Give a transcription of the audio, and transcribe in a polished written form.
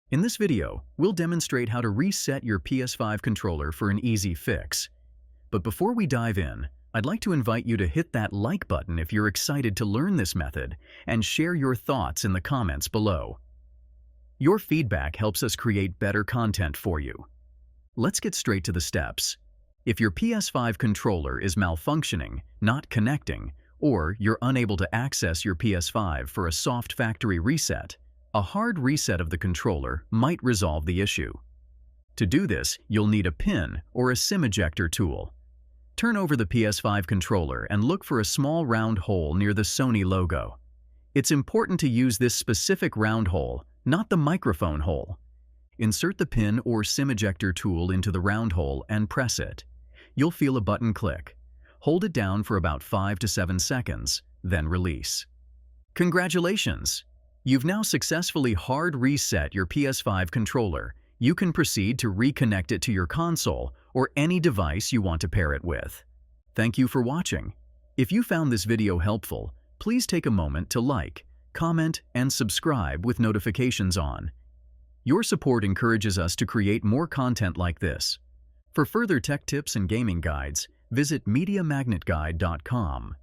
In this video, we'll demonstrate how to reset your PS5 controller for an easy fix. But before we dive in, I'd like to invite you to hit that like button if you're excited to learn this method and share your thoughts in the comments below. Your feedback helps us create better content for you. Let's get straight to the steps. If your PS5 controller is malfunctioning, not connecting, or you're unable to access your PS5 for a soft factory reset, a hard reset of the controller might resolve the issue. To do this, you'll need a pin or a SIM ejector tool. Turn over the PS5 controller and look for a small round hole near the Sony logo. It's important to use this specific round hole, not the microphone hole. Insert the pin or SIM ejector tool into the round hole and press it. You'll feel a button click. Hold it down for about 5 to 7 seconds, then release. Congratulations! You've now successfully hard reset your PS5 controller. You can proceed to reconnect it to your console or any device you want to pair it with. Thank you for watching. If you found this video helpful, please take a moment to like, comment, and subscribe with notifications on. Your support encourages us to create more content like this. For further tech tips and gaming guides, visit mediamagnet.business.